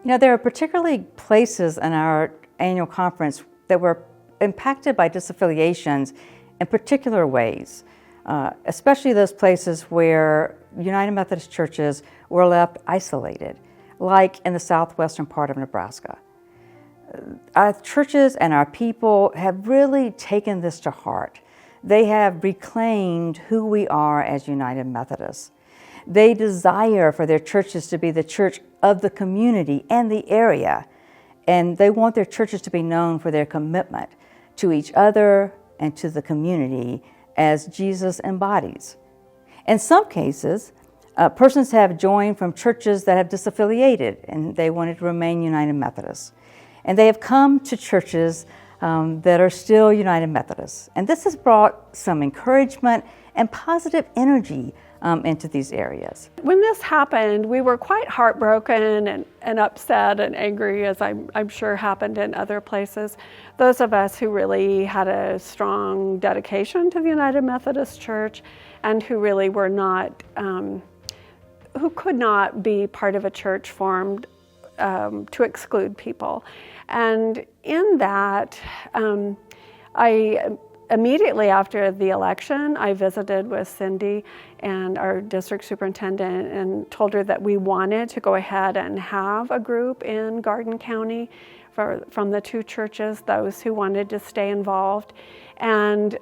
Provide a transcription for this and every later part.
There are particularly places in our annual conference that were impacted by disaffiliations in particular ways, especially those places where United Methodist churches were left isolated, like in the southwestern part of Nebraska. Our churches and our people have really taken this to heart. They have reclaimed who we are as United Methodists. They desire for their churches to be the church of the community and the area, and they want their churches to be known for their commitment to each other and to the community as Jesus embodies. In some cases, persons have joined from churches that have disaffiliated and they wanted to remain United Methodists. And they have come to churches that are still United Methodists. And this has brought some encouragement and positive energy into these areas. When this happened, we were quite heartbroken and upset and angry, as I'm sure happened in other places. Those of us who really had a strong dedication to the United Methodist Church and who really were not, who could not be part of a church formed to exclude people. And in that, immediately after the election, I visited with Cindy and our district superintendent and told her that we wanted to go ahead and have a group in Garden County from the two churches, those who wanted to stay involved. And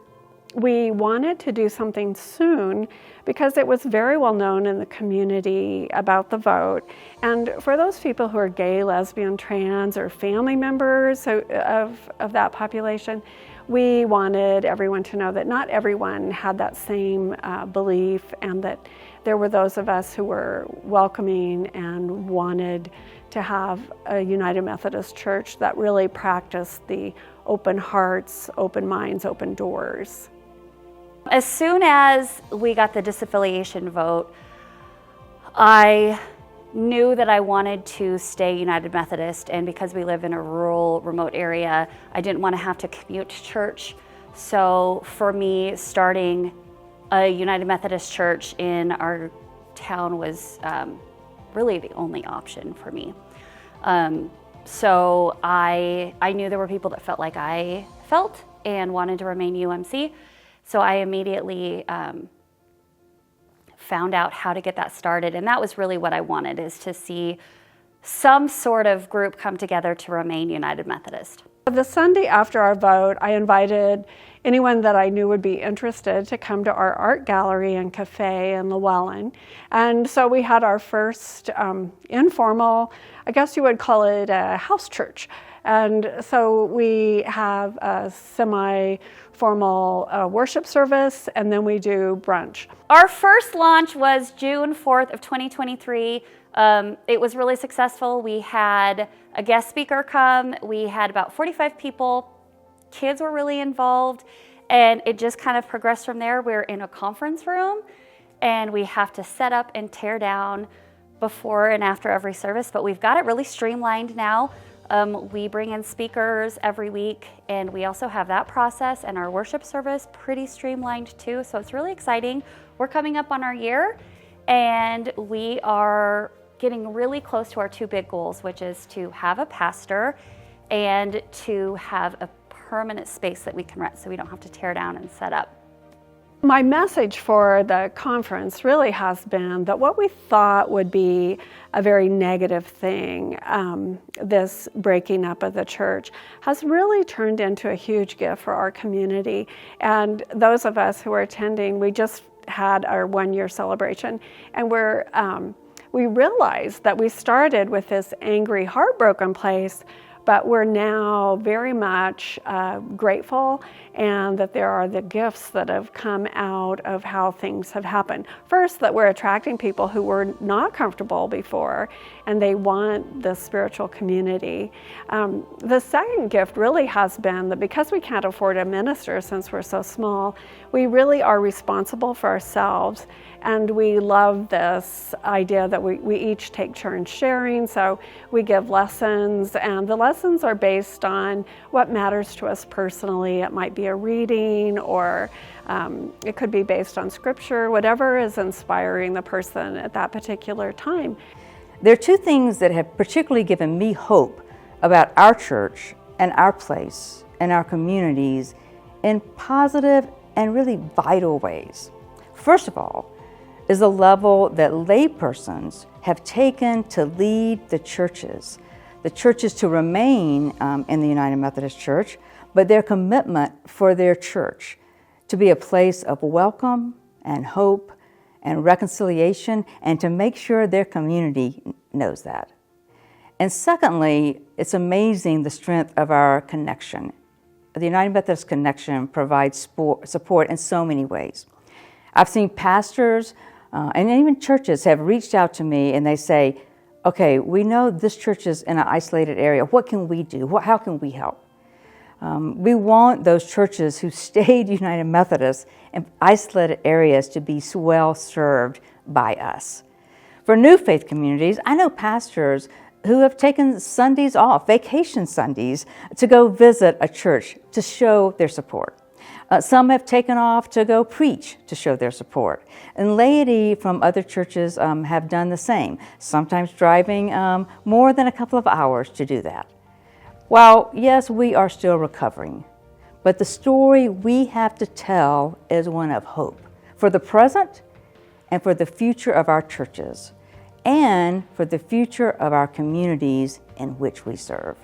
we wanted to do something soon because it was very well known in the community about the vote. And for those people who are gay, lesbian, trans, or family members of that population, we wanted everyone to know that not everyone had that same belief, and that there were those of us who were welcoming and wanted to have a United Methodist Church that really practiced the open hearts, open minds, open doors. As soon as we got the disaffiliation vote, I knew that I wanted to stay United Methodist, and because we live in a rural, remote area, I didn't want to have to commute to church. So for me, starting a United Methodist Church in our town was really the only option for me. So I knew there were people that felt like I felt and wanted to remain UMC. So I immediately found out how to get that started, and that was really what I wanted, is to see some sort of group come together to remain United Methodist. The Sunday after our vote, I invited anyone that I knew would be interested to come to our art gallery and cafe in Llewellyn. And so we had our first informal, I guess you would call it a house church. And so we have a semi-formal worship service, and then we do brunch. Our first launch was June 4th of 2023. It was really successful. We had a guest speaker come. We had about 45 people. Kids were really involved, and it just kind of progressed from there. We're in a conference room, and we have to set up and tear down before and after every service, but we've got it really streamlined now. We bring in speakers every week, and we also have that process, and our worship service pretty streamlined too, so it's really exciting. We're coming up on our year, and we are getting really close to our two big goals, which is to have a pastor and to have a permanent space that we can rent so we don't have to tear down and set up. My message for the conference really has been that what we thought would be a very negative thing, this breaking up of the church, has really turned into a huge gift for our community. And those of us who are attending, we just had our 1-year celebration, and we realized that we started with this angry, heartbroken place, but we're now very much grateful, and that there are the gifts that have come out of how things have happened. First, that we're attracting people who were not comfortable before, and they want the spiritual community. The second gift really has been that because we can't afford a minister since we're so small, we really are responsible for ourselves. And we love this idea that we each take turns sharing, so we give lessons, and the lessons are based on what matters to us personally. It might be a reading, or it could be based on scripture, whatever is inspiring the person at that particular time. There are two things that have particularly given me hope about our church and our place and our communities in positive and really vital ways. First of all, is the level that laypersons have taken to lead the churches to remain in the United Methodist Church, but their commitment for their church to be a place of welcome and hope and reconciliation, and to make sure their community knows that. And secondly, it's amazing the strength of our connection. The United Methodist Connection provides support in so many ways. I've seen pastors and even churches have reached out to me and they say, okay, we know this church is in an isolated area. What can we do? How can we help? We want those churches who stayed United Methodist in isolated areas to be well served by us. For new faith communities, I know pastors who have taken Sundays off, vacation Sundays, to go visit a church to show their support. Some have taken off to go preach to show their support. And laity from other churches have done the same, sometimes driving more than a couple of hours to do that. While, yes, we are still recovering, but the story we have to tell is one of hope for the present and for the future of our churches and for the future of our communities in which we serve.